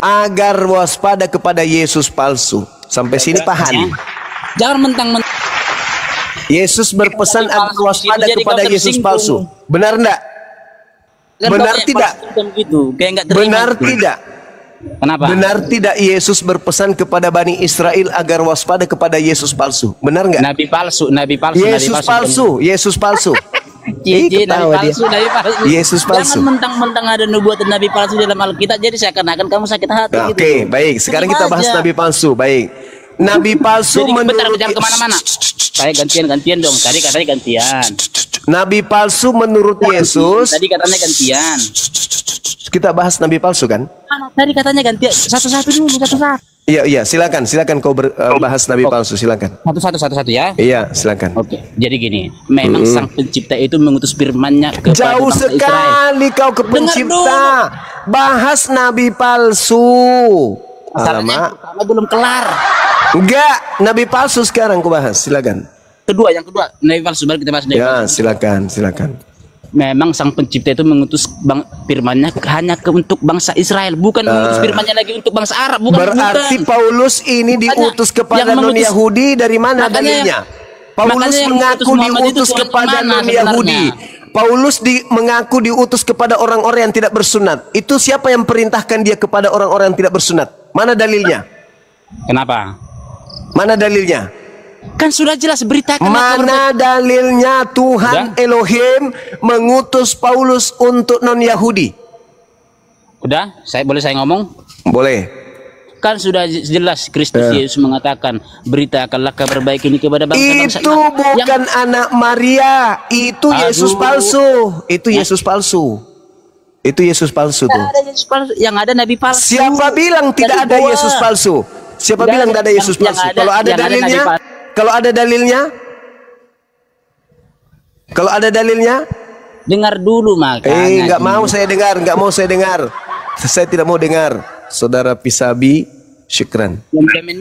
agar waspada kepada Yesus palsu. Sampai sini paham? Jangan mentang-mentang Yesus berpesan agar waspada kepada Yesus palsu. Benar enggak? Benar tidak? Benar tidak? Kenapa? Benar tidak Yesus berpesan kepada Bani Israel agar waspada kepada Yesus palsu? Benar enggak? Nabi palsu. Yesus palsu. Yesus palsu. Nabi palsu. Yesus palsu. Jangan mentang-mentang ada nubuatan Nabi palsu dalam Alkitab, jadi seakan-akan kamu sakit hati. Nah, gitu. Oke, baik. Sekarang kita bahas Nabi palsu. Baik. Nabi palsu menurut jangan kemana-mana. Saya gantian dong. Tadi katanya gantian. Nabi palsu menurut Yesus. Tadi katanya gantian. Kita bahas Nabi palsu kan? Tadi katanya gantian. Satu-satu dulu, satu-satu. Iya, silakan kau bahas Nabi palsu, silakan. Satu-satu ya. Iya, silakan. Oke. Jadi gini, memang Sang Pencipta itu mengutus firman-Nya kepada jauh bangsa sekali Israel. kau ke Pencipta. Bahas Nabi palsu. Alamak, belum kelar. Enggak, Nabi palsu sekarang kau bahas, silakan. Yang kedua, Nabi palsu, baru kita bahas Nabi palsu. Silakan. Memang Sang Pencipta itu mengutus firman-Nya hanya untuk bangsa Israel, bukan mengutus firman-Nya lagi untuk bangsa Arab, Berarti Paulus ini diutus kepada non-Yahudi, dari mana dalilnya? Paulus mengaku diutus kepada non-Yahudi. Paulus mengaku diutus kepada orang-orang yang tidak bersunat. Itu siapa yang perintahkan dia kepada orang-orang yang tidak bersunat? Mana dalilnya? Kenapa? Mana dalilnya? Kan sudah jelas beritakan. Mana dalilnya Tuhan Elohim mengutus Paulus untuk non-Yahudi? Udah, boleh saya ngomong? Boleh. Kan sudah jelas Kristus Yesus mengatakan, beritakanlah kabar baik ini kepada bangsa-bangsa. Itu bukan anak Maria, itu Yesus palsu. Itu Yesus palsu. Itu Yesus palsu tuh. Ada Yesus palsu, yang ada Nabi palsu. Siapa bilang tidak ada Yesus palsu? Siapa bilang tidak ada Yesus palsu? Kalau ada dalilnya, kalau ada dalilnya, dengar dulu makanya. Nggak mau saya dengar. Saya tidak mau dengar. Saudara Pisabi, syukran.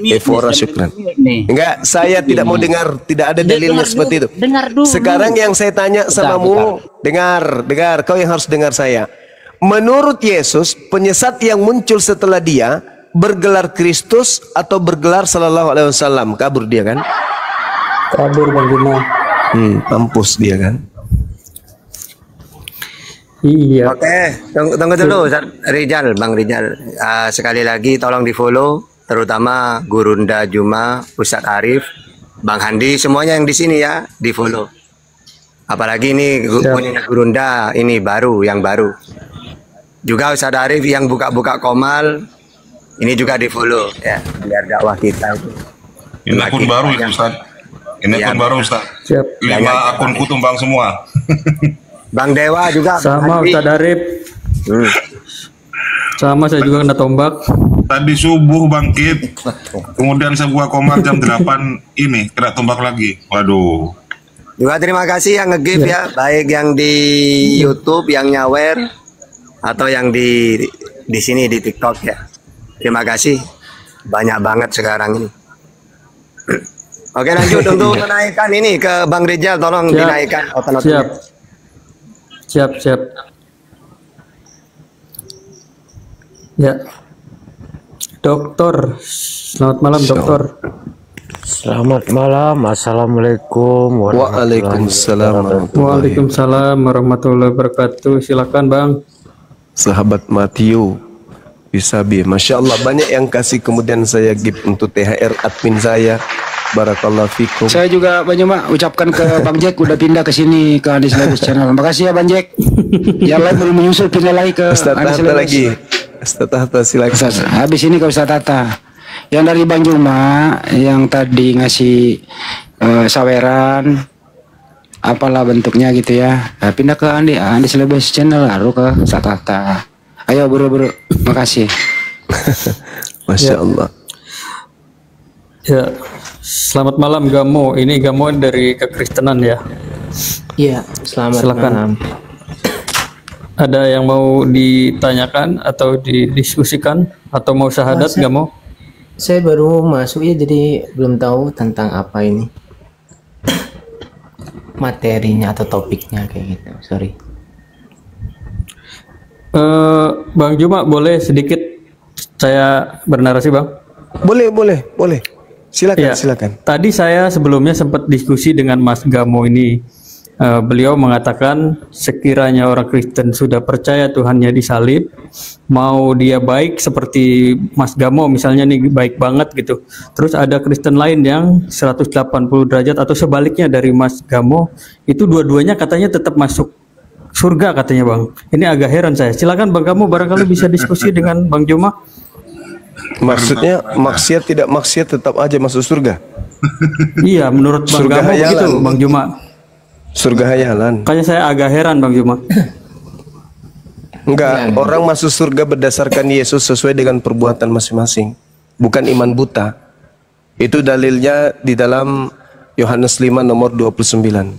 Evora, syukran. Enggak, saya tidak mau dengar. Tidak ada dalilnya seperti itu. Dengar dulu. Sekarang yang saya tanya samamu, dengar. Kau yang harus dengar saya. Menurut Yesus, penyesat yang muncul setelah dia bergelar Kristus atau bergelar Sallallahu Alaihi Wasallam. Kabur dia kan? Kabur Bang Bima. Mampus dia kan? Iya. Oke, tunggu dulu Bang Rijal. Sekali lagi tolong di follow, terutama Gurunda Juma, Ustadz Arif, Bang Handi, semuanya yang di sini ya di follow. Apalagi ini punya Gurunda, ini yang baru. Juga Ustadz Arif yang buka-buka Komal, ini juga di follow ya, biar dakwah kita. Ini akun baru ya Ustadz. Ini akun baru Ustadz. 5 akun kutumbang semua. Bang Dewa juga sama Ustadz Arif. Sama saya juga kena tombak. Tadi subuh bangkit, kemudian saya buka Komal jam 8 ini kena tombak lagi. Waduh. Juga terima kasih yang nge-give ya, baik yang di YouTube yang nyawer atau yang di sini di TikTok ya. Terima kasih, banyak banget sekarang ini. Oke, lanjut untuk menaikkan ini ke Bang Rijal, tolong dinaikkan otomatis. Siap. Ya. Dokter, selamat malam dokter. Selamat malam, assalamualaikum Waalaikumsalam warahmatullahi wabarakatuh. Silakan Bang. Sahabat Matthew Pisabi, Masya Allah banyak yang kasih, kemudian saya give untuk THR admin saya. Barakallahu fikum. Saya juga Bang Juma ucapkan ke Bang Jack udah pindah ke sini ke Anies Labus Channel. Makasih ya Bang Jack. Yang lain belum menyusul pindah lagi ke Anies Labus lagi. Ustaz Tahta silakan. Habis ini ke Ustaz Tahta. Yang dari Bang Juma yang tadi ngasih saweran apalah bentuknya gitu ya. Nah, pindah ke Anies Labus Channel lalu ke Ustaz Tahta. Ayo buru-buru. Makasih. Masya Allah. Ya. Selamat malam Gamo. Ini Gamo dari kekristenan ya. Iya, selamat malam. Ada yang mau ditanyakan atau didiskusikan atau mau syahadat Gamo? Saya baru masuk ya, jadi belum tahu tentang apa ini materinya atau topiknya kayak gitu. Sorry. Bang Juma boleh sedikit Saya bernarasi, Bang. Boleh. Silakan, Ya, silakan. tadi saya sebelumnya sempat diskusi dengan Mas Gamo ini. Beliau mengatakan sekiranya orang Kristen sudah percaya Tuhannya disalib, mau dia baik seperti Mas Gamo misalnya nih baik banget gitu. Terus ada Kristen lain yang 180 derajat atau sebaliknya dari Mas Gamo, itu dua-duanya katanya tetap masuk surga katanya, Bang. Ini agak heran saya. Silakan Bang Gamo, barangkali bisa diskusi dengan Bang Juma. Maksudnya maksiat tidak maksiat tetap aja masuk surga. Iya, menurut Bang Surga Gamo hayalan. begitu, Bang Juma. Surga hayalan. Makanya saya agak heran, Bang Juma. Enggak, orang masuk surga berdasarkan Yesus sesuai dengan perbuatan masing-masing, bukan iman buta. Itu dalilnya di dalam Yohanes 5 nomor 29.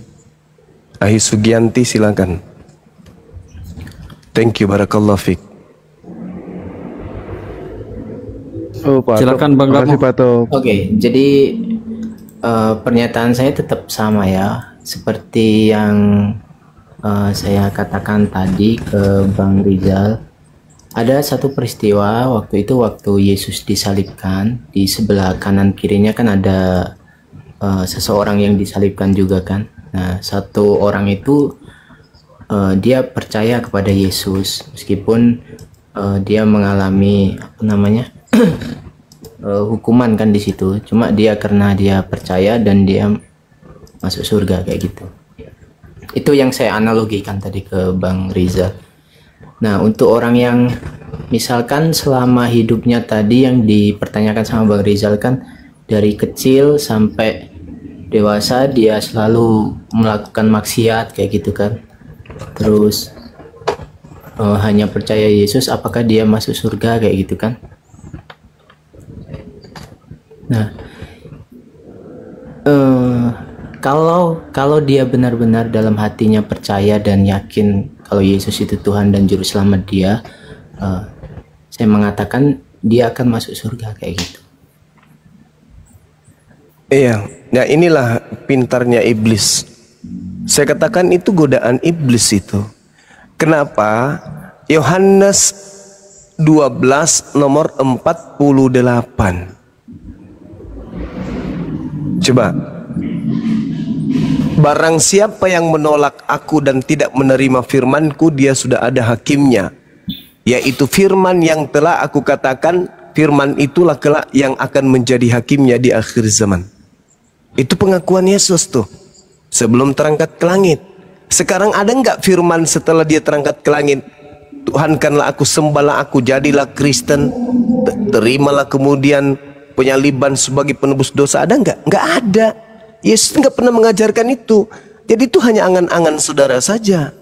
Ahi Sugianti, silakan. Thank you, barakallahu fiik. Oh, Pak Silakan, Bang Makasih, Gamo. Pak Tok. Oke, jadi pernyataan saya tetap sama ya, seperti yang saya katakan tadi ke Bang Rizal. Ada satu peristiwa waktu Yesus disalibkan, di sebelah kanan kirinya kan ada seseorang yang disalibkan juga kan. Nah, satu orang itu dia percaya kepada Yesus meskipun dia mengalami hukuman kan di situ. Cuma dia karena dia percaya dan dia masuk surga kayak gitu. Itu yang saya analogikan tadi ke Bang Rizal. Nah, untuk orang yang misalkan selama hidupnya tadi yang dipertanyakan sama Bang Rizal kan, dari kecil sampai dewasa dia selalu melakukan maksiat kayak gitu kan. Terus hanya percaya Yesus, apakah dia masuk surga kayak gitu kan. Nah, kalau dia benar-benar dalam hatinya percaya dan yakin kalau Yesus itu Tuhan dan Juru Selamat dia, saya mengatakan dia akan masuk surga kayak gitu. Iya, nah inilah pintarnya iblis. Saya katakan itu godaan iblis itu. Kenapa? Yohanes 12 nomor 48. Coba. Barang siapa yang menolak aku dan tidak menerima firmanku, dia sudah ada hakimnya, yaitu firman yang telah aku katakan. Firman itulah kelak yang akan menjadi hakimnya di akhir zaman. Itu pengakuan Yesus tuh sebelum terangkat ke langit. Sekarang ada nggak firman setelah dia terangkat ke langit? Tuhankanlah aku, sembahlah aku, jadilah Kristen, terimalah kemudian penyaliban sebagai penebus dosa. Ada nggak? Nggak ada. Yesus nggak pernah mengajarkan itu. Jadi itu hanya angan-angan saudara saja.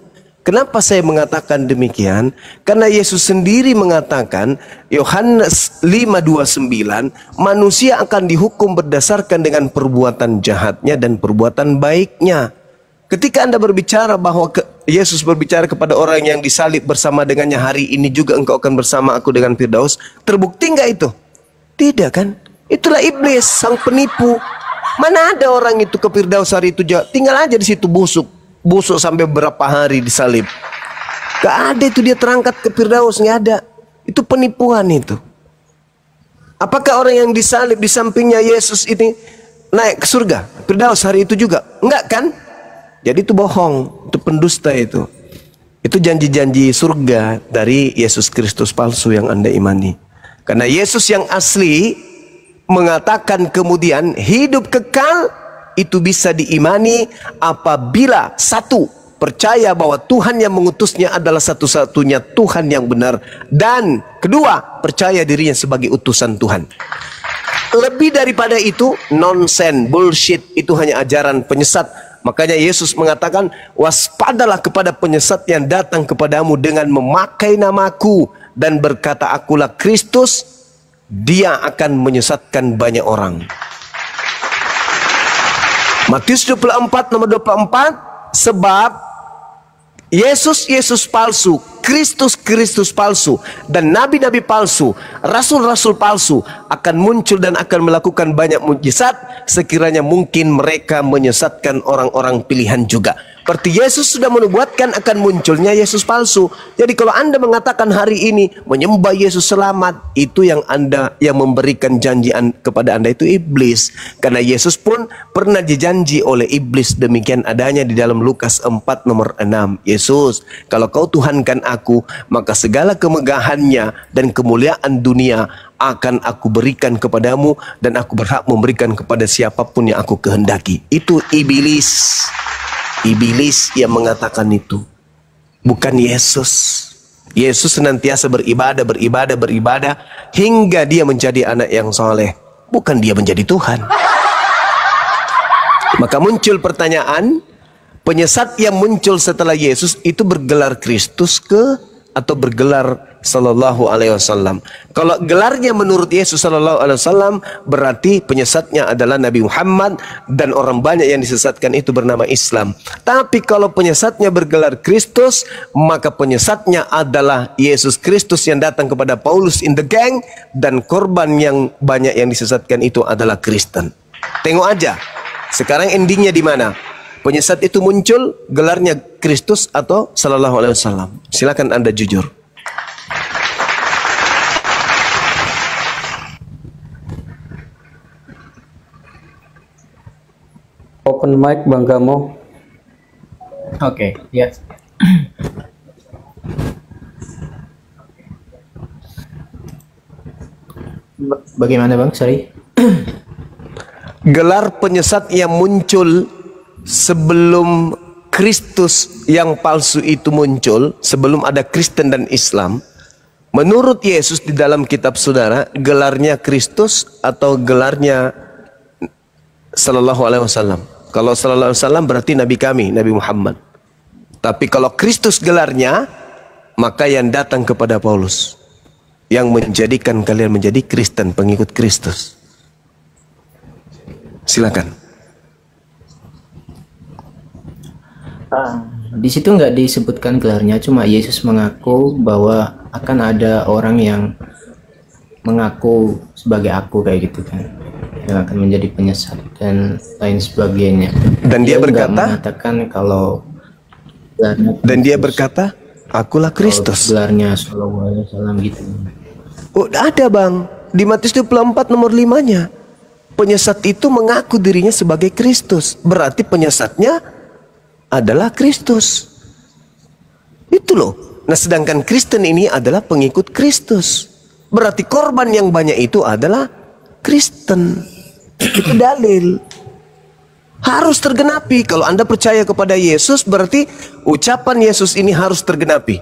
Kenapa saya mengatakan demikian? Karena Yesus sendiri mengatakan, Yohanes 5:29, manusia akan dihukum berdasarkan dengan perbuatan jahatnya dan perbuatan baiknya. Ketika Anda berbicara bahwa Yesus berbicara kepada orang yang disalib bersama dengannya, hari ini juga engkau akan bersama aku dengan Firdaus, terbukti nggak itu? Tidak kan? Itulah iblis, sang penipu. Mana ada orang itu ke Firdaus hari itu, tinggal aja di situ busuk sampai berapa hari disalib. Gak ada itu dia terangkat ke Firdaus, nggak ada. Itu penipuan itu. Apakah orang yang disalib di sampingnya Yesus ini naik ke surga? Firdaus hari itu juga? Enggak kan? Jadi itu bohong, itu pendusta itu. Itu janji-janji surga dari Yesus Kristus palsu yang Anda imani. Karena Yesus yang asli mengatakan kemudian hidup kekal itu bisa diimani apabila satu, percaya bahwa Tuhan yang mengutusnya adalah satu-satunya Tuhan yang benar, dan kedua, percaya dirinya sebagai utusan Tuhan. Lebih daripada itu nonsen, bullshit, itu hanya ajaran penyesat. Makanya Yesus mengatakan, waspadalah kepada penyesat yang datang kepadamu dengan memakai namaku dan berkata akulah Kristus. Dia akan menyesatkan banyak orang. Matius 24 nomor 24, sebab Yesus palsu, Kristus palsu, dan nabi-nabi palsu, rasul-rasul palsu akan muncul dan akan melakukan banyak mukjizat sekiranya mungkin mereka menyesatkan orang-orang pilihan juga. Seperti Yesus sudah menubuatkan akan munculnya Yesus palsu. Jadi kalau Anda mengatakan hari ini menyembah Yesus selamat, itu yang memberikan janji kepada Anda itu iblis. Karena Yesus pun pernah dijanji oleh iblis, demikian adanya di dalam Lukas 4 nomor 6. Yesus, kalau kau Tuhankan aku, maka segala kemegahannya dan kemuliaan dunia akan aku berikan kepadamu, dan aku berhak memberikan kepada siapapun yang aku kehendaki. Itu iblis. Iblis yang mengatakan itu, bukan Yesus. Yesus senantiasa beribadah hingga dia menjadi anak yang soleh, bukan dia menjadi Tuhan. Maka muncul pertanyaan, penyesat yang muncul setelah Yesus itu bergelar Kristus atau bergelar Sallallahu Alaihi Wasallam. Kalau gelarnya menurut Yesus Sallallahu Alaihi Wasallam, berarti penyesatnya adalah Nabi Muhammad, dan orang banyak yang disesatkan itu bernama Islam. Tapi kalau penyesatnya bergelar Kristus, maka penyesatnya adalah Yesus Kristus yang datang kepada Paulus in the gang, dan korban yang banyak yang disesatkan itu adalah Kristen. Tengok aja, sekarang endingnya di mana? Penyesat itu muncul, gelarnya Kristus atau Sallallahu Alaihi Wasallam. Silakan Anda jujur. Open mic Bang Gamo. Oke, ya. Bagaimana Bang? Sorry. Gelar penyesat yang muncul sebelum Kristus yang palsu itu muncul, sebelum ada Kristen dan Islam, menurut Yesus di dalam kitab saudara, gelarnya Kristus atau gelarnya Sallallahu Alaihi Wasallam? Kalau Sallallahu Alaihi Wasallam berarti Nabi kami, Nabi Muhammad. Tapi kalau Kristus gelarnya, maka yang datang kepada Paulus, yang menjadikan kalian menjadi Kristen, pengikut Kristus. Silakan. Di situ nggak disebutkan gelarnya, cuma Yesus mengaku bahwa akan ada orang yang mengaku sebagai aku kayak gitu kan, yang akan menjadi penyesat dan lain sebagainya. Dan dia berkata, mengatakan kalau dan dia berkata, akulah Kristus. Gelarnya Sallallahu Alaihi Wasallam gitu. Oh, ada Bang, di Matius 24 nomor 5-nya. Penyesat itu mengaku dirinya sebagai Kristus, berarti penyesatnya adalah Kristus. Itu loh. Nah, sedangkan Kristen ini adalah pengikut Kristus. Berarti korban yang banyak itu adalah Kristen. Itu dalil. Harus tergenapi. Kalau Anda percaya kepada Yesus, berarti ucapan Yesus ini harus tergenapi.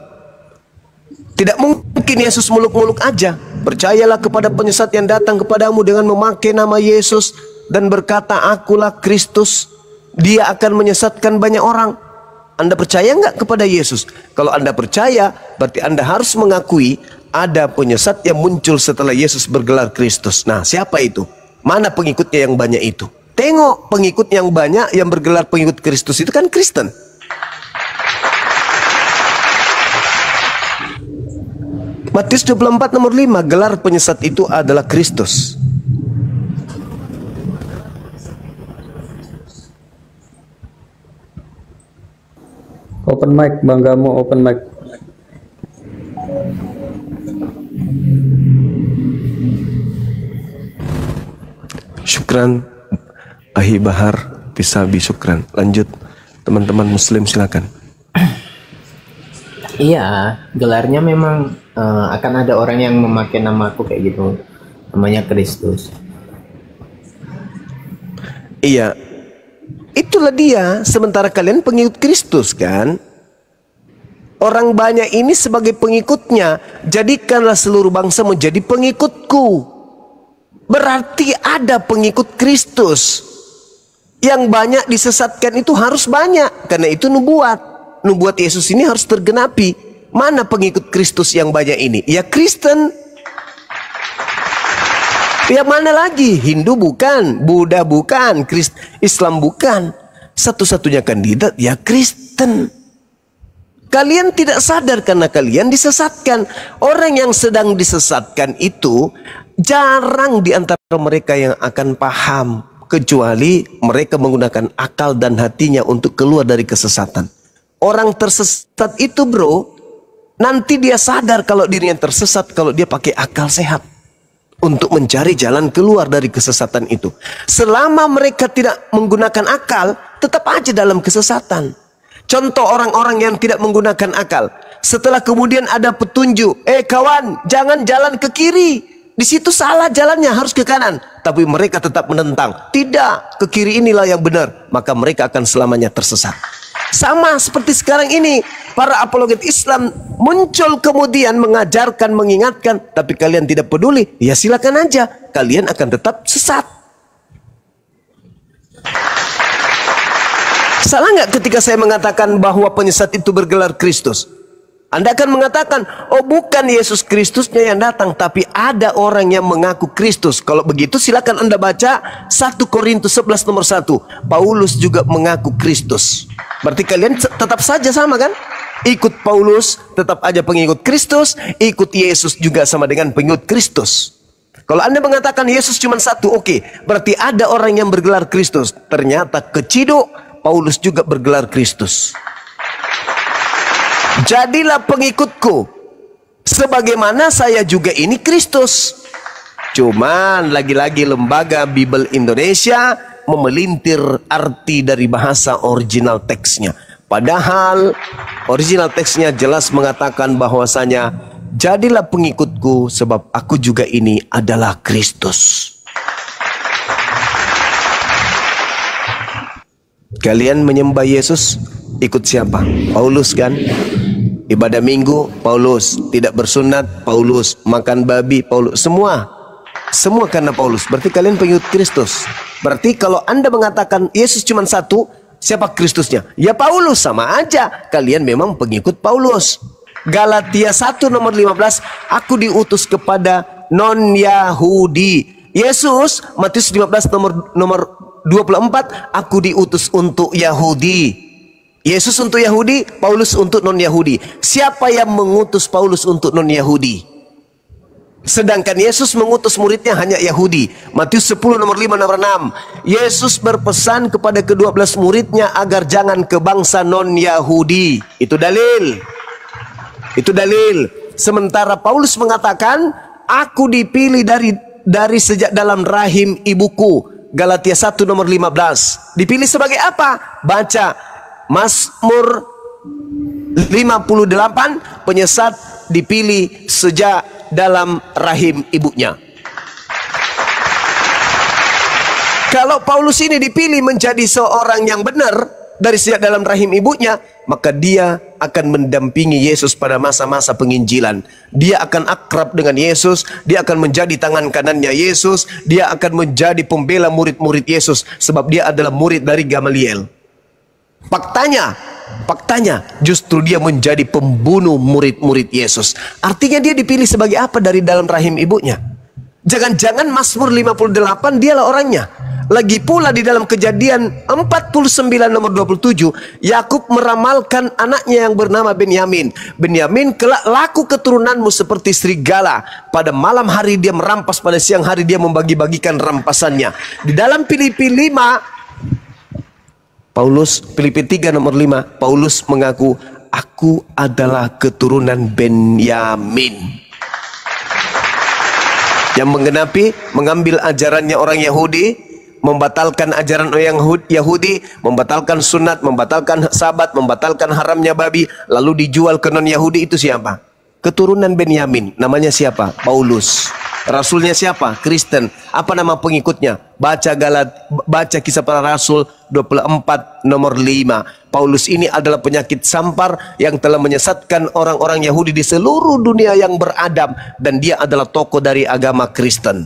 Tidak mungkin Yesus muluk-muluk aja. Percayalah kepada penyesat yang datang kepadamu dengan memakai nama Yesus dan berkata, akulah Kristus. Dia akan menyesatkan banyak orang. Anda percaya nggak kepada Yesus? Kalau Anda percaya, berarti Anda harus mengakui ada penyesat yang muncul setelah Yesus bergelar Kristus. Nah, siapa itu? Mana pengikutnya yang banyak itu? Tengok, pengikut yang banyak yang bergelar pengikut Kristus itu kan Kristen. Matius 24 nomor 5, gelar penyesat itu adalah Kristus. Open mic Bang Gamo, open mic. Syukran Ahi Bahar Pisabi, syukran. Lanjut teman-teman muslim, silakan. Iya, gelarnya memang akan ada orang yang memakai nama aku kayak gitu, namanya Kristus. Iya, itulah dia. Sementara kalian pengikut Kristus kan? Orang banyak ini sebagai pengikutnya. Jadikanlah seluruh bangsa menjadi pengikutku. Berarti ada pengikut Kristus. Yang banyak disesatkan itu harus banyak. Karena itu nubuat. Nubuat Yesus ini harus tergenapi. Mana pengikut Kristus yang banyak ini? Ya Kristen. Ya mana lagi? Hindu bukan, Buddha bukan, Islam bukan. Satu-satunya kandidat ya Kristen. Kalian tidak sadar karena kalian disesatkan. Orang yang sedang disesatkan itu jarang di antara mereka yang akan paham, kecuali mereka menggunakan akal dan hatinya untuk keluar dari kesesatan. Orang tersesat itu bro, nanti dia sadar kalau dirinya tersesat kalau dia pakai akal sehat untuk mencari jalan keluar dari kesesatan itu. Selama mereka tidak menggunakan akal, tetap aja dalam kesesatan. Contoh orang-orang yang tidak menggunakan akal, setelah kemudian ada petunjuk, kawan, jangan jalan ke kiri, di situ salah jalannya, harus ke kanan. Tapi mereka tetap menentang, tidak, ke kiri inilah yang benar. Maka mereka akan selamanya tersesat. Sama seperti sekarang ini, para apologet Islam muncul kemudian mengajarkan, mengingatkan, tapi kalian tidak peduli, ya silakan aja, kalian akan tetap sesat. Salah nggak ketika saya mengatakan bahwa penyesat itu bergelar Kristus? Anda akan mengatakan, oh bukan Yesus Kristusnya yang datang, tapi ada orang yang mengaku Kristus. Kalau begitu silakan Anda baca 1 Korintus 11 nomor 1. Paulus juga mengaku Kristus. Berarti kalian tetap saja sama kan? Ikut Paulus tetap aja pengikut Kristus, ikut Yesus juga sama dengan pengikut Kristus. Kalau Anda mengatakan Yesus cuma satu, oke, berarti ada orang yang bergelar Kristus. Ternyata keciduk, Paulus juga bergelar Kristus. Jadilah pengikutku, sebagaimana saya juga ini Kristus. Cuman lagi-lagi lembaga Bible Indonesia memelintir arti dari bahasa original teksnya. Padahal original teksnya jelas mengatakan bahwasanya jadilah pengikutku sebab aku juga ini adalah Kristus. Kalian menyembah Yesus, ikut siapa? Paulus kan? Ibadah minggu, Paulus. Tidak bersunat, Paulus. Makan babi, Paulus. Semua karena Paulus. Berarti kalian pengikut Kristus. Berarti kalau Anda mengatakan Yesus cuma satu, siapa Kristusnya? Ya Paulus, sama aja. Kalian memang pengikut Paulus. Galatia 1 nomor 15, aku diutus kepada non-Yahudi. Yesus, Matius 15 nomor 24, aku diutus untuk Yahudi. Yesus untuk Yahudi, Paulus untuk non-Yahudi. Siapa yang mengutus Paulus untuk non-Yahudi? Sedangkan Yesus mengutus muridnya hanya Yahudi. Matius 10 nomor 5 nomor 6. Yesus berpesan kepada ke-12 muridnya agar jangan ke bangsa non-Yahudi. Itu dalil. Itu dalil. Sementara Paulus mengatakan, aku dipilih dari sejak dalam rahim ibuku. Galatia 1 nomor 15. Dipilih sebagai apa? Baca Mazmur 58, penyesat dipilih sejak dalam rahim ibunya. Kalau Paulus ini dipilih menjadi seorang yang benar dari sejak dalam rahim ibunya, maka dia akan mendampingi Yesus pada masa-masa penginjilan. Dia akan akrab dengan Yesus, dia akan menjadi tangan kanannya Yesus, dia akan menjadi pembela murid-murid Yesus, sebab dia adalah murid dari Gamaliel. Faktanya justru dia menjadi pembunuh murid-murid Yesus. Artinya dia dipilih sebagai apa dari dalam rahim ibunya? Jangan-jangan Mazmur 58 dialah orangnya. Lagi pula di dalam Kejadian 49 nomor 27, Yakub meramalkan anaknya yang bernama Benyamin. Benyamin kelak laku keturunanmu seperti serigala. Pada malam hari dia merampas, pada siang hari dia membagi-bagikan rampasannya. Di dalam Filipi 5 Filipi 3 nomor 5, Paulus mengaku, aku adalah keturunan Benyamin. Yang mengambil ajarannya orang Yahudi, membatalkan ajaran orang Yahudi, membatalkan sunat, membatalkan sabat, membatalkan haramnya babi, lalu dijual ke non-Yahudi, itu siapa? Keturunan Benyamin. Namanya siapa? Paulus. Rasulnya siapa? Kristen. Apa nama pengikutnya? Baca Kisah Para Rasul 24 nomor 5. Paulus ini adalah penyakit sampar yang telah menyesatkan orang-orang Yahudi di seluruh dunia yang beradab, dan dia adalah tokoh dari agama Kristen.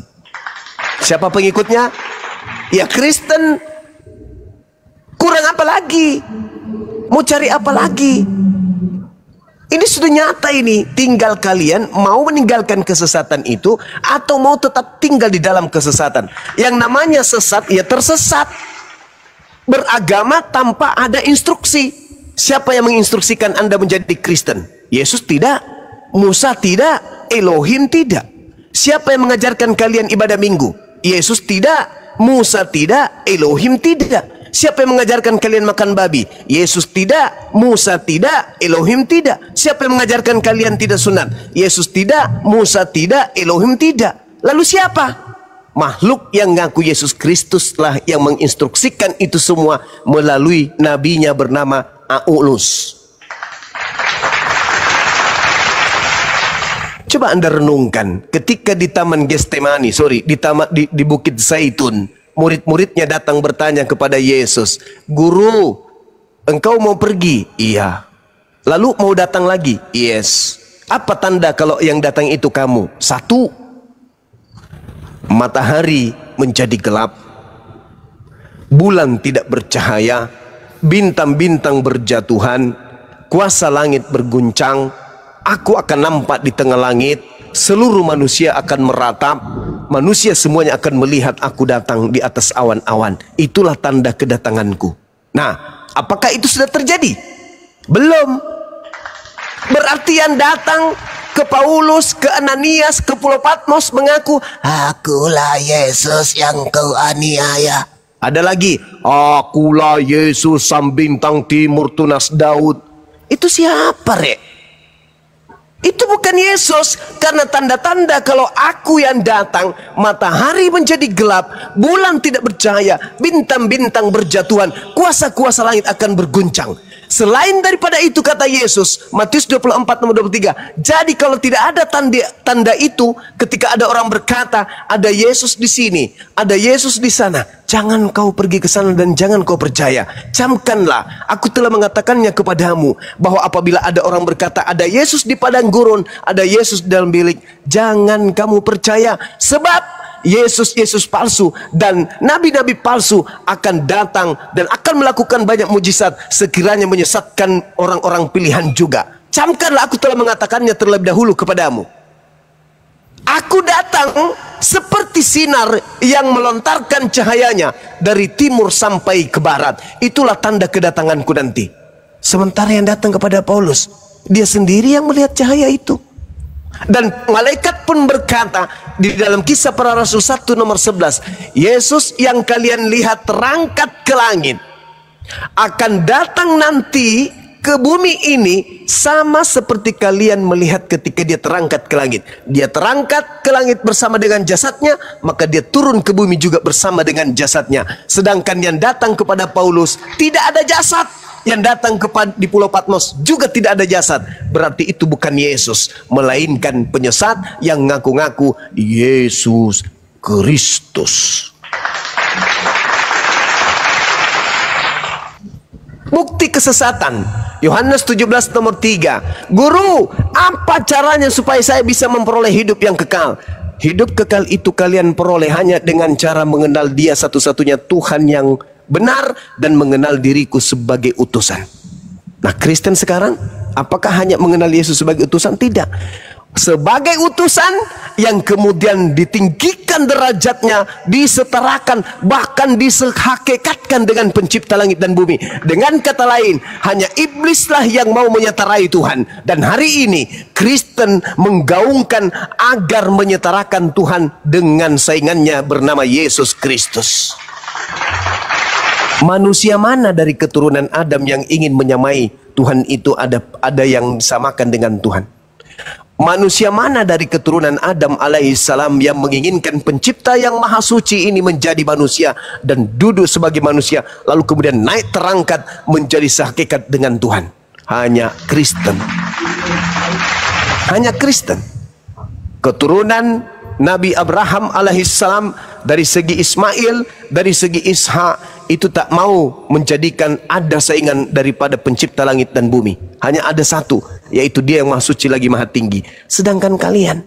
Siapa pengikutnya? Ya Kristen. Kurang apa lagi? Mau cari apa lagi? Ini sudah nyata ini. Tinggal kalian mau meninggalkan kesesatan itu atau mau tetap tinggal di dalam kesesatan. Yang namanya sesat, ya tersesat. Beragama tanpa ada instruksi. Siapa yang menginstruksikan Anda menjadi Kristen? Yesus tidak, Musa tidak, Elohim tidak. Siapa yang mengajarkan kalian ibadah minggu? Yesus tidak, Musa tidak, Elohim tidak. Siapa yang mengajarkan kalian makan babi? Yesus tidak, Musa tidak, Elohim tidak. Siapa yang mengajarkan kalian tidak sunat? Yesus tidak, Musa tidak, Elohim tidak. Lalu siapa? Makhluk yang ngaku Yesus Kristus lah yang menginstruksikan itu semua melalui nabinya bernama Aulus. Coba Anda renungkan ketika di Taman Getsemani, di Bukit Zaitun, murid-muridnya datang bertanya kepada Yesus, "Guru, engkau mau pergi?" "Iya." "Lalu mau datang lagi?" "Yes." "Apa tanda kalau yang datang itu kamu?" "Satu, matahari menjadi gelap, bulan tidak bercahaya, bintang-bintang berjatuhan, kuasa langit berguncang, aku akan nampak di tengah langit, seluruh manusia akan meratap, manusia semuanya akan melihat aku datang di atas awan-awan. Itulah tanda kedatanganku." Nah, apakah itu sudah terjadi? Belum. Berarti yang datang ke Paulus, ke Ananias, ke Pulau Patmos mengaku, "Akulah Yesus yang kau aniaya." Ada lagi, "Akulah Yesus sang bintang timur tunas Daud." Itu siapa, Rek? Itu bukan Yesus. Karena tanda-tanda kalau aku yang datang, matahari menjadi gelap, bulan tidak bercahaya, bintang-bintang berjatuhan, kuasa-kuasa langit akan berguncang. Selain daripada itu, kata Yesus, Matius 24 nomor 23, jadi kalau tidak ada tanda itu, ketika ada orang berkata, ada Yesus di sini, ada Yesus di sana, jangan kau pergi ke sana dan jangan kau percaya. Camkanlah, aku telah mengatakannya kepadamu, bahwa apabila ada orang berkata, ada Yesus di padang gurun, ada Yesus di dalam bilik, jangan kamu percaya. Sebab Yesus palsu dan nabi-nabi palsu akan datang dan akan melakukan banyak mujizat sekiranya menyesatkan orang-orang pilihan juga. Camkanlah, aku telah mengatakannya terlebih dahulu kepadamu. Aku datang seperti sinar yang melontarkan cahayanya dari timur sampai ke barat. Itulah tanda kedatanganku nanti. Sementara yang datang kepada Paulus, dia sendiri yang melihat cahaya itu. Dan malaikat pun berkata di dalam Kisah Para Rasul 1 nomor 11, Yesus yang kalian lihat terangkat ke langit akan datang nanti ke bumi ini sama seperti kalian melihat ketika dia terangkat ke langit. Dia terangkat ke langit bersama dengan jasadnya, maka dia turun ke bumi juga bersama dengan jasadnya. Sedangkan yang datang kepada Paulus tidak ada jasad. Yang datang di Pulau Patmos juga tidak ada jasad. Berarti itu bukan Yesus, melainkan penyesat yang ngaku-ngaku Yesus Kristus. Bukti kesesatan, Yohanes 17 nomor 3. Guru, apa caranya supaya saya bisa memperoleh hidup yang kekal? Hidup kekal itu kalian peroleh hanya dengan cara mengenal Dia satu-satunya Tuhan yang benar dan mengenal diriku sebagai utusan. Nah, Kristen sekarang apakah hanya mengenal Yesus sebagai utusan? Tidak. Sebagai utusan yang kemudian ditinggikan derajatnya, disetarakan, bahkan disehakikatkan dengan pencipta langit dan bumi. Dengan kata lain, hanya iblislah yang mau menyetarai Tuhan. Dan hari ini Kristen menggaungkan agar menyetarakan Tuhan dengan saingannya bernama Yesus Kristus. Manusia mana dari keturunan Adam yang ingin menyamai Tuhan itu ada yang disamakan dengan Tuhan? Manusia mana dari keturunan Adam alaihissalam yang menginginkan pencipta yang maha suci ini menjadi manusia dan duduk sebagai manusia, lalu kemudian naik terangkat menjadi sehakikat dengan Tuhan? Hanya Kristen. Hanya Kristen. Keturunan Nabi Abraham alaihissalam dari segi Ismail, dari segi Ishak, itu tak mau menjadikan ada saingan daripada pencipta langit dan bumi. Hanya ada satu, yaitu Dia yang maha suci lagi maha tinggi. Sedangkan kalian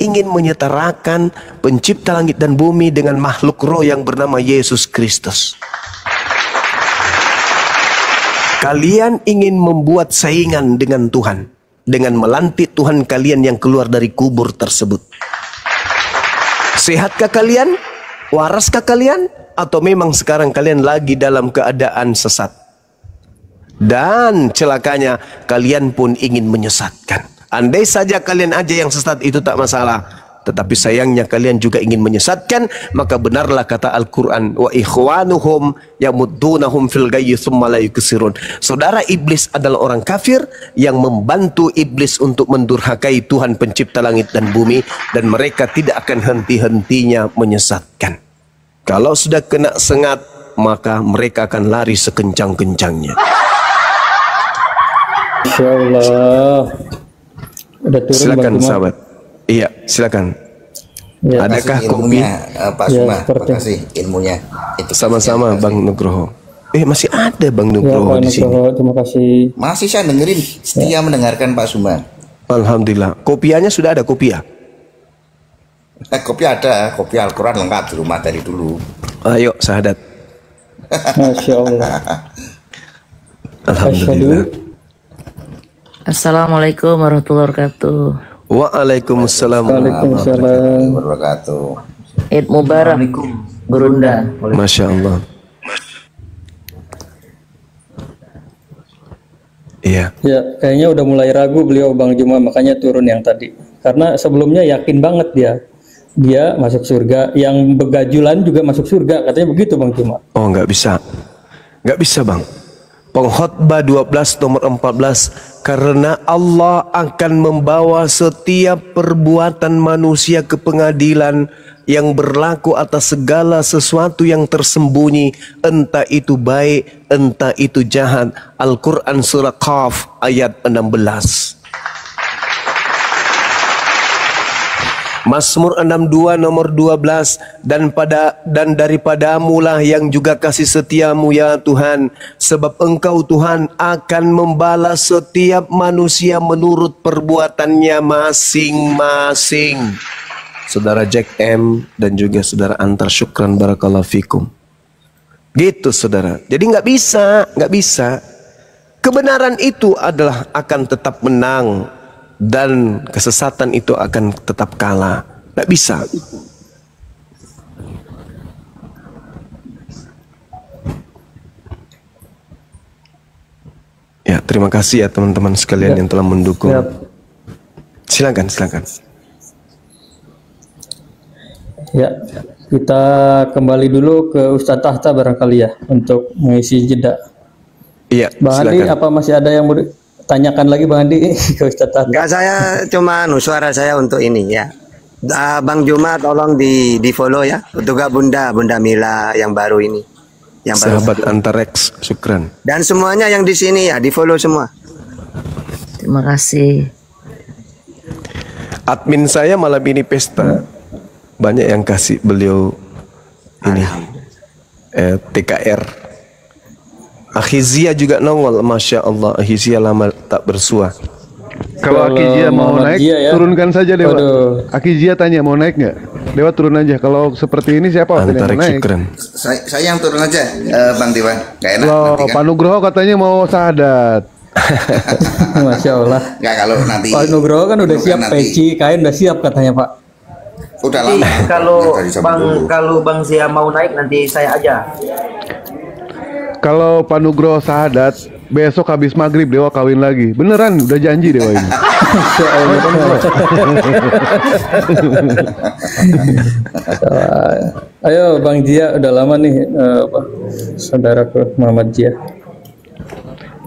ingin menyetarakan pencipta langit dan bumi dengan makhluk roh yang bernama Yesus Kristus. Kalian ingin membuat saingan dengan Tuhan dengan melantik Tuhan kalian yang keluar dari kubur tersebut. Sehatkah kalian? Waraskah kalian? atau memang sekarang kalian lagi dalam keadaan sesat? Dan celakanya kalian pun ingin menyesatkan. Andai saja kalian aja yang sesat itu tak masalah, tetapi sayangnya kalian juga ingin menyesatkan. Maka benarlah kata Al-Quran, wa ikhwanuhum yamuddunahum fil ghayyi tsumma la yuksirun. Saudara iblis adalah orang kafir yang membantu iblis untuk mendurhakai Tuhan pencipta langit dan bumi, dan mereka tidak akan henti-hentinya menyesatkan. Kalau sudah kena sengat, maka mereka akan lari sekencang-kencangnya. Insya Allah. Udah turun, silakan Bang Juma. sahabat. Iya, silakan. Ya. Adakah ilmunya, kopi? Pak Ya, Suma, seperti. terima kasih ilmunya. Itu Sama-sama Bang Nugroho. Masih ada Bang Ya, Nugroho Pak di sini. Nugroho, terima kasih. Masih saya dengerin, setia mendengarkan Pak Suma. Alhamdulillah. Kopiannya sudah ada kopiah. Kopi ada, kopi Al-Quran lengkap di rumah dari dulu. Ayo sahadat. Masya Allah. Alhamdulillah. Assalamualaikum warahmatullahi wabarakatuh. Waalaikumsalam. Waalaikumsalam. Wabarakatuh. Id Mubarak. Gurunda. Masya Allah. Iya. Ya, kayaknya udah mulai ragu beliau Bang Juma, makanya turun yang tadi. Karena sebelumnya yakin banget dia masuk surga, yang begajulan juga masuk surga, katanya begitu Bang Juma. Oh, nggak bisa. Nggak bisa Bang. Pengkhotbah 12 nomor 14, karena Allah akan membawa setiap perbuatan manusia ke pengadilan yang berlaku atas segala sesuatu yang tersembunyi, entah itu baik, entah itu jahat. Al-Quran surah Qaf ayat 16. Mazmur 62 nomor 12, dan daripadamu lah yang juga kasih setiamu ya Tuhan, sebab Engkau Tuhan akan membalas setiap manusia menurut perbuatannya masing-masing. Saudara Jack M dan juga saudara Antar, syukran barakallahu fikum. Gitu saudara. Jadi nggak bisa. Kebenaran itu adalah akan tetap menang, dan kesesatan itu akan tetap kalah. Nggak bisa. Ya, terima kasih ya teman-teman sekalian yang telah mendukung. Silakan. Ya, kita kembali dulu ke Ustadz Tahta barangkali ya untuk mengisi jeda. Iya, Bang Andi, silakan. apa masih ada yang mau tanyakan lagi Bang Andi ke Ustadz Tahta? Enggak, saya cuma suara saya untuk ini ya. Bang Juma tolong di follow ya. Untuk Bunda Mila yang baru ini. Yang baru. Sahabat Antarex, syukran. Dan semuanya yang di sini ya, di follow semua. Terima kasih. Admin saya malam ini pesta. Banyak yang kasih beliau ini TKR. Akhizia juga nongol, Masya Allah. Akhizia lama tak bersua. Kalau Akijia mau naik, ya. turunkan saja Dewa. Waduh. Akijia tanya mau naik nggak? Dewa turun aja. Kalau seperti ini siapa yang mau Antarex, naik? syukran. Saya yang turun aja, Bang Dewa. Gak enak. Loh, nanti kan. Pak Nugroho katanya mau sahadat. Masya Allah. Nggak, kalau nanti. Pak Nugroho kan udah Bukan siap, nanti. peci, kain udah siap katanya Pak. Udah lama. Kalau Bang Zia mau naik nanti saya aja. Kalau Pak Nugroho sahadat, besok habis maghrib Dewa kawin lagi. Beneran, udah janji Dewa ini. Ayo Bang Jia, udah lama nih saudaraku Muhammad Jia.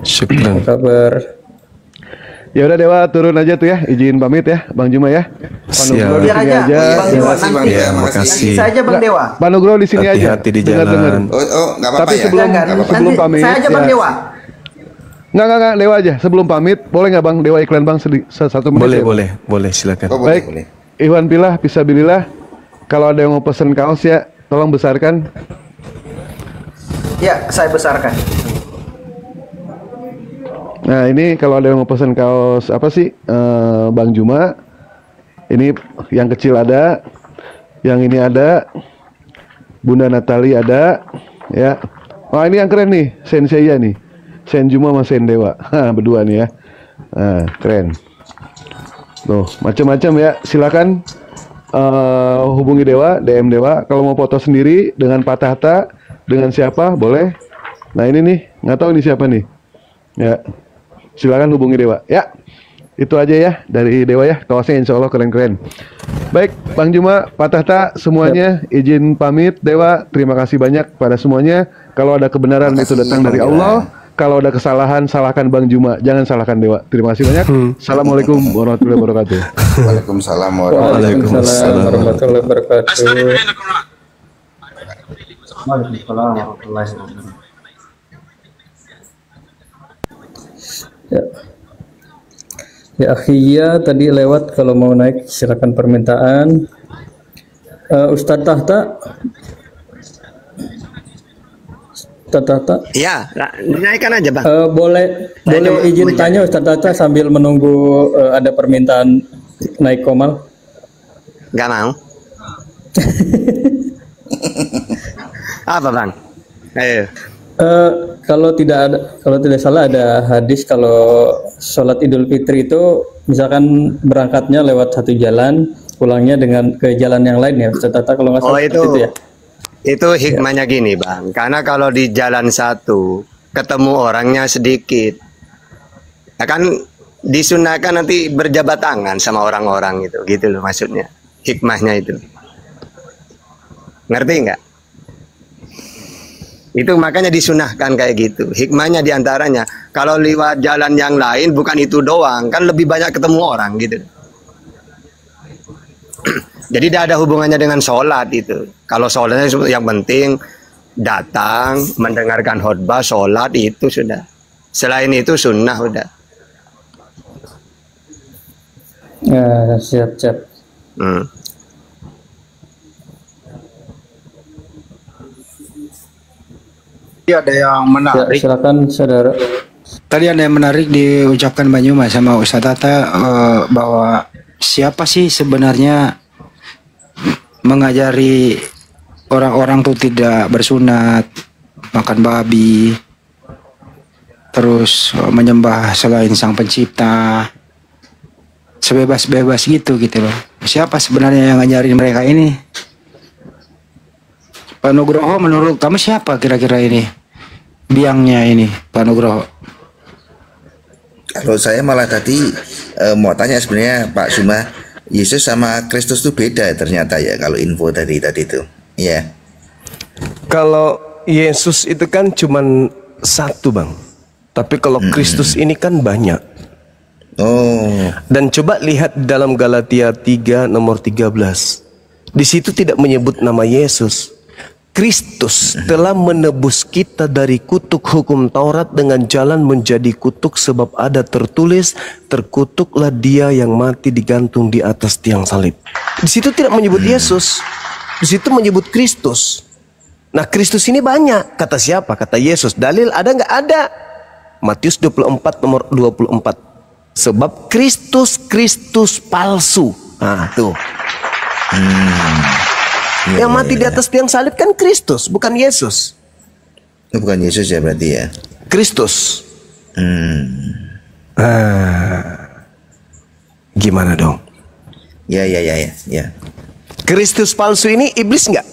Syukran. Apa kabar? Ya udah Dewa turun aja tuh ya, izin pamit ya, Bang Juma ya. Pak Nugroho di Siap. sini aja. Bang Dewa nanti. Ya, makasih. Saya aja Bang Dewa. Pak Nugroho di sini aja. Hati-hati di Dengar-dengar. jalan. Oh, nggak apa-apa Tapi ya. sebelum pamit. Saya aja Bang ya. Dewa. Nggak, Dewa aja. Sebelum pamit, boleh nggak Bang Dewa iklan Bang satu menit? Boleh, silakan. Oh, boleh, Baik, boleh. Iwan Pilah, Fisabilillah. Kalau ada yang mau pesen kaos ya, tolong besarkan. Ya, saya besarkan. Nah ini kalau ada yang mau pesen kaos apa sih, Bang Juma. Ini yang kecil ada, yang ini ada, Bunda Natali ada, ya. Wah ini yang keren nih, Senseiya nih, Sen Juma sama Sen Dewa, berdua nih ya. Nah, keren. Tuh macam-macam ya, silakan hubungi Dewa, DM Dewa. Kalau mau foto sendiri dengan Pak Tahta, dengan siapa boleh. Nah ini nih, nggak tahu ini siapa nih. Ya, silakan hubungi Dewa. Ya, itu aja ya dari Dewa ya. Kaosnya insya Allah keren-keren. Baik, Bang Juma, Pak Tahta, semuanya izin pamit. Dewa, terima kasih banyak pada semuanya. Kalau ada kebenaran itu datang dari Allah. Kalau ada kesalahan, salahkan Bang Juma. Jangan salahkan Dewa. Terima kasih banyak. Assalamualaikum warahmatullahi wabarakatuh. Waalaikumsalam warahmatullahi wabarakatuh. Ya. Ya akhirnya tadi lewat, kalau mau naik silakan permintaan. Ustadz Tahta. Tata. Ya, dinaikkan aja Bang. Boleh izin tanya Ustadz Tata sambil menunggu ada permintaan naik komal? Gak mau. Apa Bang? Ayo. Kalau tidak salah ada hadis kalau sholat Idul Fitri itu misalkan berangkatnya lewat satu jalan, pulangnya dengan ke jalan yang lain ya Ustadz Tata, kalau nggak salah itu ya. Itu hikmahnya gini Bang, karena kalau di jalan satu ketemu orangnya sedikit, akan disunahkan nanti berjabat tangan sama orang-orang gitu loh maksudnya. Hikmahnya itu, ngerti nggak? Itu makanya disunahkan kayak gitu. Hikmahnya diantaranya, kalau lewat jalan yang lain bukan itu doang, kan lebih banyak ketemu orang gitu. Jadi tidak ada hubungannya dengan sholat itu. Kalau sholatnya yang penting datang, mendengarkan khutbah, sholat itu sudah. Selain itu sunnah udah. Ya, siap. Ada yang menarik. Ya, silakan saudara. Tadi ada yang menarik diucapkan Banyuma sama Ustadz Tata bahwa siapa sih sebenarnya mengajari orang-orang tuh tidak bersunat, makan babi, terus menyembah selain Sang Pencipta, sebebas-bebas gitu loh. Siapa sebenarnya yang ngajarin mereka ini? Pak Nugroho, menurut kamu siapa kira-kira ini biangnya ini, Pak Nugroho? Kalau saya malah tadi mau tanya sebenarnya Pak Suma, Yesus sama Kristus itu beda ternyata ya kalau info tadi itu. Ya. Kalau Yesus itu kan cuman satu Bang. Tapi kalau Kristus ini kan banyak. Oh. Dan coba lihat dalam Galatia 3 nomor 13. Di situ tidak menyebut nama Yesus. Kristus telah menebus kita dari kutuk hukum Taurat dengan jalan menjadi kutuk, sebab ada tertulis, terkutuklah dia yang mati digantung di atas tiang salib. Di situ tidak menyebut Yesus, di situ menyebut Kristus. Nah Kristus ini banyak. Kata siapa? Kata Yesus. Dalil ada nggak? Ada. Matius 24 nomor 24. Sebab Kristus palsu. Nah tuh. Yang mati di atas tiang salib kan Kristus, bukan Yesus. Bukan Yesus ya berarti ya. Kristus. Gimana dong? Ya. Kristus palsu ini iblis nggak?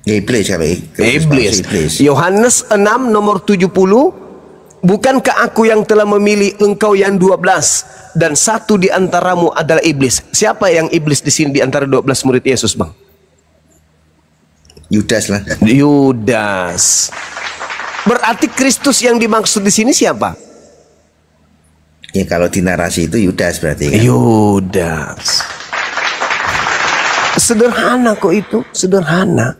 Ya, iblis kalau iblis. Yohanes 6 nomor 70. Bukankah aku yang telah memilih engkau yang 12 dan satu di antaramu adalah iblis? Siapa yang iblis di sini di antara 12 murid Yesus, Bang? Yudas lah. Yudas. Berarti Kristus yang dimaksud di sini siapa? Ya kalau di narasi itu Yudas berarti kan. Yudas. Sederhana kok itu, sederhana.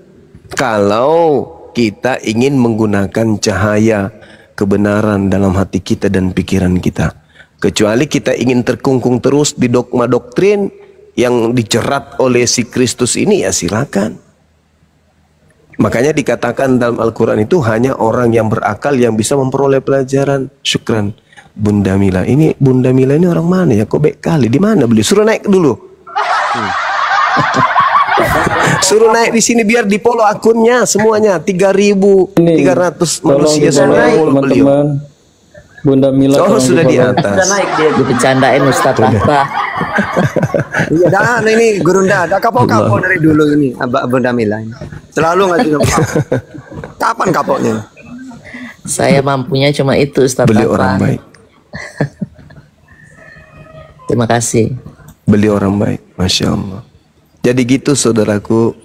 Kalau kita ingin menggunakan cahaya kebenaran dalam hati kita dan pikiran kita, kecuali kita ingin terkungkung terus di dogma doktrin yang dijerat oleh si Kristus ini, ya silakan. Makanya dikatakan dalam Al-Quran itu hanya orang yang berakal yang bisa memperoleh pelajaran. Syukran Bunda Mila. Ini Bunda Mila ini orang mana ya? Kok baik kali? Di mana beliau? Suruh naik dulu. Suruh naik di sini biar di follow akunnya semuanya 3.300 manusia sudah naik teman-teman. Bunda Mila sudah di atas. Sudah naik dia, dibercandain Ustadz Tahta. Iya, dah ini Gurunda, dah kapok-kapok dari dulu ini, Abah Bunda Mila ini. Selalu ngasih kapok. Kapan kapoknya? Saya mampunya cuma itu, Ustaz. Beliau orang baik. Terima kasih. Beliau orang baik, Masya Allah. Jadi gitu saudaraku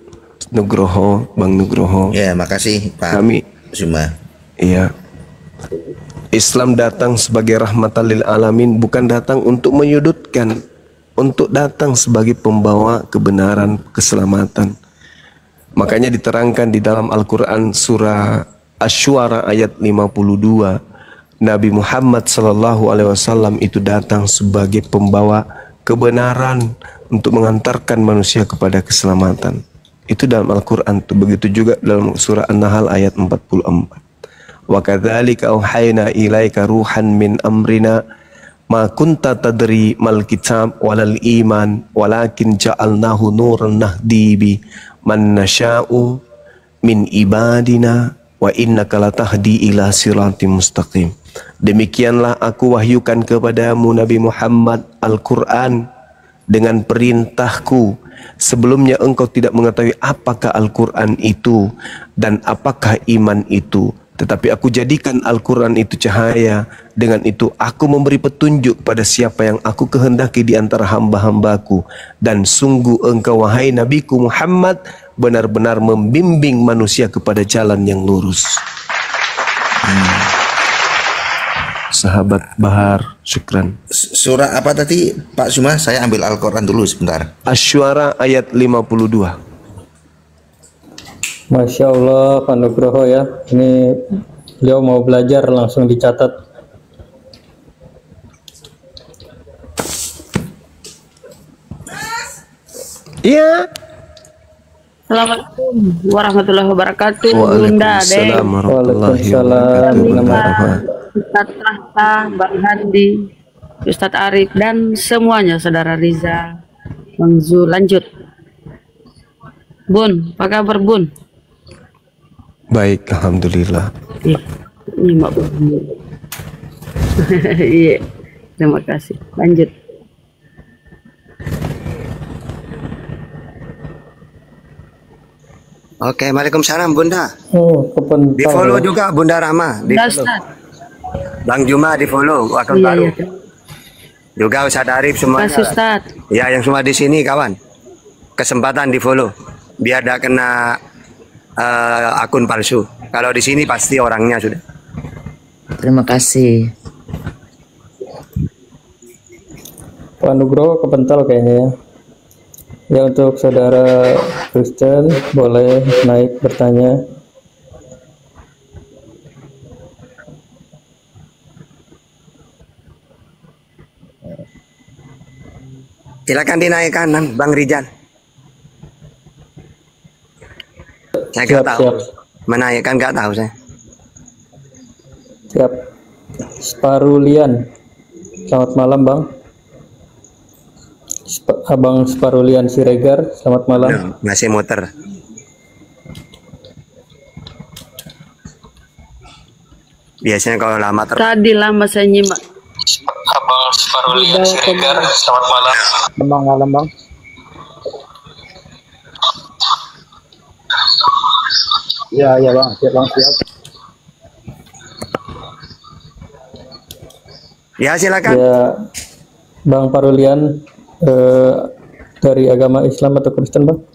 Nugroho, Bang Nugroho. Ya, makasih Pak Kami Zuma. Iya. Islam datang sebagai rahmatan lil alamin, bukan datang untuk menyudutkan, untuk datang sebagai pembawa kebenaran, keselamatan. Makanya diterangkan di dalam Al-Quran surah Asy-Syu'ara ayat 52, Nabi Muhammad SAW itu datang sebagai pembawa kebenaran untuk mengantarkan manusia kepada keselamatan. Itu dalam Al-Quran. Begitu juga dalam surah An-Nahl ayat 44. Wa kadzalika auhayna ilaika ruhan min amrina ma kunta tadri mal kitab walal iman walakin ja'alnahu nuran nahdi bi man nasha'u min ibadina wa innaka latahdi ila siratim mustaqim. Demikianlah aku wahyukan kepadamu Nabi Muhammad Al-Quran dengan perintahku. Sebelumnya engkau tidak mengetahui apakah Al-Quran itu dan apakah iman itu. Tetapi aku jadikan Al-Quran itu cahaya. Dengan itu aku memberi petunjuk pada siapa yang aku kehendaki di antara hamba-hambaku. Dan sungguh engkau wahai Nabiku Muhammad benar-benar membimbing manusia kepada jalan yang lurus. Sahabat Bahar, syukran. Surah apa tadi Pak Zuma? Saya ambil Al-Quran dulu sebentar. Asy-Syu'ara ayat 52. Masya Allah Pak Nugroho ya, ini beliau mau belajar langsung dicatat. Iya. Assalamualaikum warahmatullahi wabarakatuh. Bunda Dek. Waalaikumsalam Ustadz Rahta, Mbak Handi, Ustadz Arif dan semuanya, Saudara Riza, Bang Zul. Lanjut. Bun, apa kabar Bun? Baik, alhamdulillah. Ini Mbak Bun. Iya, terima kasih. Lanjut. Oke, Waalaikumsalam Bunda. Kepental. Di follow juga Bunda Rama. Di follow. Bang Juma di follow akun baru. Juga Ustadz Arif semuanya. Mas Ustadz. Ya, yang semua di sini kawan. Kesempatan di follow biar tidak kena akun palsu. Kalau di sini pasti orangnya sudah. Terima kasih. Pak Nugroho kepental kayaknya ya. Ya, untuk saudara Kristen boleh naik bertanya. Silakan dinaikkan Bang Rijal. Saya nggak tahu. Menaikkan nggak tahu saya. Siap. Sparulian. Selamat malam Bang. Abang Sparulian Siregar, selamat malam. Masih muter. Biasanya kalau lama Tadi lama saya nyimak. Abang Sparulian Siregar, selamat malam. Selamat malam Bang. Ya Bang, siap Bang, siap. Ya silakan. Ya, Bang Parulian dari agama Islam atau Kristen Bang?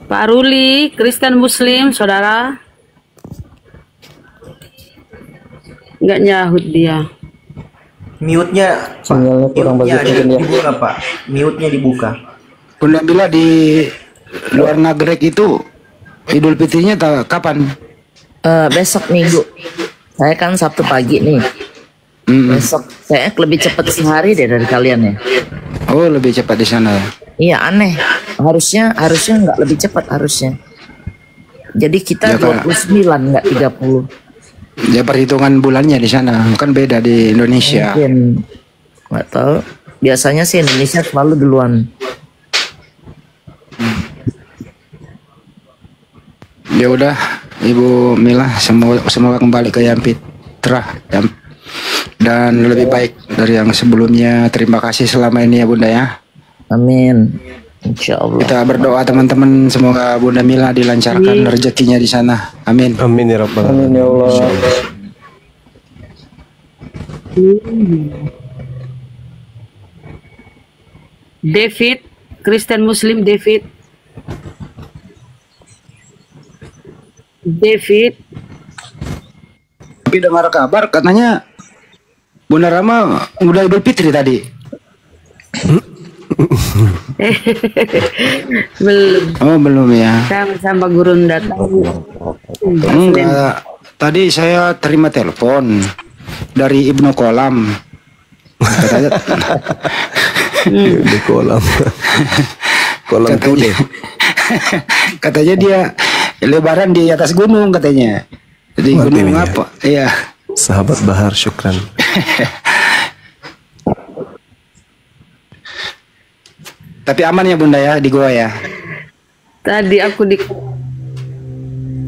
Pak Ruli, Kristen Muslim, saudara. Nggak nyahut dia. Mute-nya, Sinyalnya kurang bagus mungkin ya. dibuka Pak. Mute-nya dibuka. Bunda Bila di luar Nagrek itu Idul Fitrinya kapan? Besok Minggu. Saya kan Sabtu pagi nih. Besok saya lebih cepat sehari deh dari kalian ya. Oh, lebih cepat di sana ya. Iya, aneh. Harusnya nggak lebih cepat harusnya. Jadi kita Ya, Kak. 29 nggak 30. Ya perhitungan bulannya di sana kan beda di Indonesia. Mungkin nggak tahu. Biasanya sih Indonesia selalu duluan. Ya udah, Ibu Mila, semoga kembali ke yang fitrah dan lebih baik dari yang sebelumnya. Terima kasih selama ini ya Bunda ya. Amin. Insya Allah. Kita berdoa teman-teman, semoga Bunda Mila dilancarkan rezekinya di sana. Amin. Amin ya Rabbal Amin ya Allah. David, Kristen Muslim David. Tapi dengar kabar katanya Bunda Rama udah Idul Fitri tadi. Belum. Oh belum ya. Sama guru datang. Enggak. Tadi saya terima telepon dari Ibnu Kolam. Katanya di kolam. Kolam katanya, katanya dia lebaran di atas gunung katanya. Jadi gunung apa? Iya. Sahabat Bahar, syukran. Tapi aman ya Bunda ya di goa ya. Tadi aku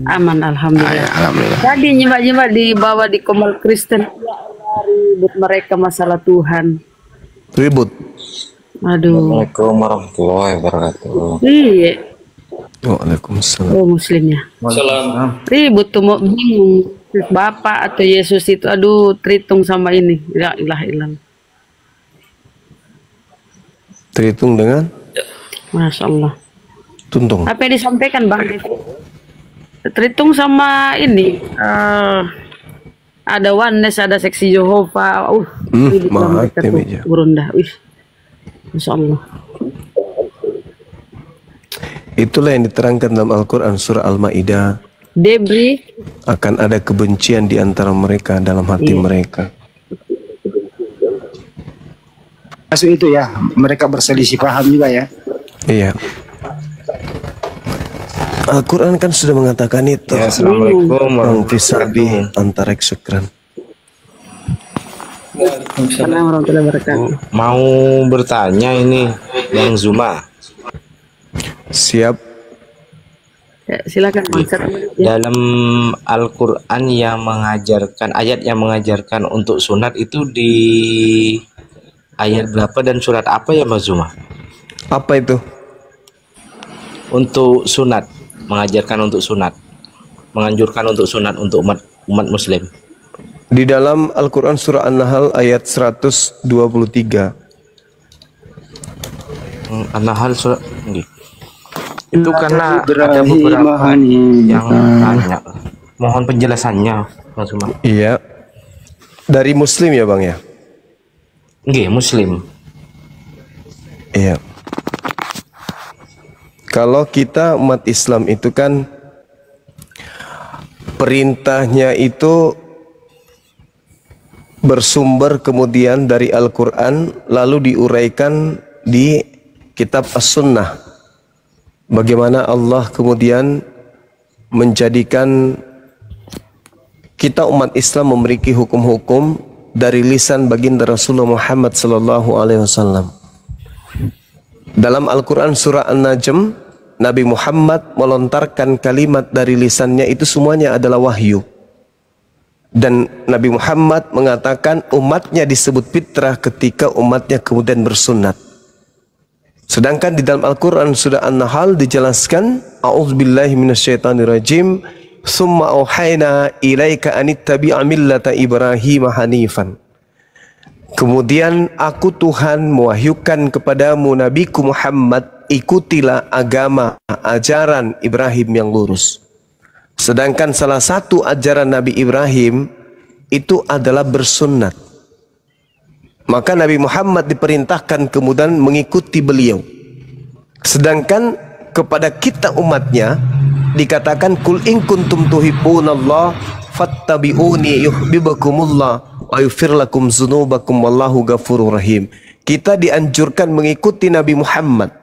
aman, alhamdulillah. Alhamdulillah. Tadi nyimak-nyimak dibawa di Komal Kristen, ribut mereka masalah Tuhan. Ribut. Aduh. Assalamualaikum warahmatullahi wabarakatuh. Iya. Waalaikumsalam. Oh muslimnya. Waalaikumsalam. Ribut tuh mau bingung. Bapak atau Yesus itu, aduh, terhitung sama ini. Ya ilah ilah. Terhitung dengan? Masya Allah. Tuntung. Apa yang disampaikan Bang? Terhitung sama ini. Ada oneness, ada seksi Jehovah. Maaf, meja. Berundah. Masya Allah. Itulah yang diterangkan dalam Al-Quran surah Al-Ma'idah. Debri. Akan ada kebencian di antara mereka dalam hati mereka. Masuk itu ya, mereka berselisih paham juga ya. Iya. Al-Quran kan sudah mengatakan itu. Ya, Assalamualaikum warahmatullahi wabarakatuh. Syukran. Warahmatullahi wabarakatuh. Mau bertanya ini Bang Zuma. Siap. Ya, silakan Bang. Dalam Al-Quran yang mengajarkan, ayat yang mengajarkan untuk sunat itu di ayat berapa dan surat apa ya Bang Zuma? Apa itu? Untuk sunat, mengajarkan untuk sunat, menganjurkan untuk sunat untuk umat muslim. Di dalam Al-Quran surah An-Nahl ayat 123. An-Nahl surah itu karena ada beberapa yang tanya. Mohon penjelasannya Bang Zuma. Iya. Dari Muslim ya Bang ya? Nggih, Muslim. Iya. Kalau kita umat Islam itu kan perintahnya itu bersumber kemudian dari Al-Quran lalu diuraikan di kitab As-Sunnah. Bagaimana Allah kemudian menjadikan kita umat Islam memiliki hukum-hukum dari lisan baginda Rasulullah Muhammad sallallahu alaihi wasallam. Dalam Al-Quran surah An-Najm, Nabi Muhammad melontarkan kalimat dari lisannya itu semuanya adalah wahyu. Dan Nabi Muhammad mengatakan umatnya disebut fitrah ketika umatnya kemudian bersunat. Sedangkan di dalam Al-Quran surah An-Nahl dijelaskan, A'udzubillahi minasyaitonirrajim, Summa auhayna ilaika anittabi'a millata Ibrahim hanifan. Kemudian aku Tuhan mewahyukan kepadamu Nabiku Muhammad, ikutilah agama, ajaran Ibrahim yang lurus. Sedangkan salah satu ajaran Nabi Ibrahim itu adalah bersunnat. Maka Nabi Muhammad diperintahkan kemudian mengikuti beliau. Sedangkan kepada kita umatnya dikatakan kul in kuntum tuhibbunallah fattabi'uni yuhibbukumullah wa yaghfir lakum dzunubakum wallahu ghafurur rahim. Kita dianjurkan mengikuti Nabi Muhammad.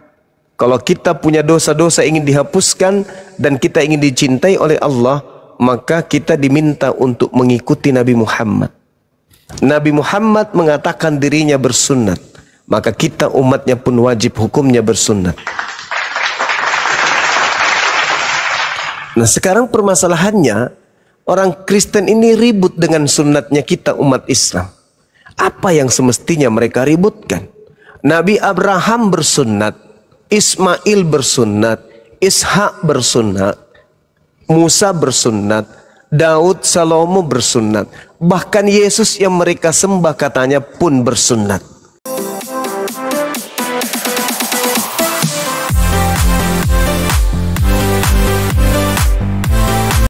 Kalau kita punya dosa-dosa ingin dihapuskan dan kita ingin dicintai oleh Allah, maka kita diminta untuk mengikuti Nabi Muhammad. Nabi Muhammad mengatakan dirinya bersunnat, maka kita umatnya pun wajib hukumnya bersunnat. Nah sekarang permasalahannya, orang Kristen ini ribut dengan sunatnya kita umat Islam. Apa yang semestinya mereka ributkan? Nabi Abraham bersunat, Ismail bersunat, Ishak bersunat, Musa bersunat, Daud, Salomo bersunat. Bahkan Yesus yang mereka sembah katanya pun bersunat.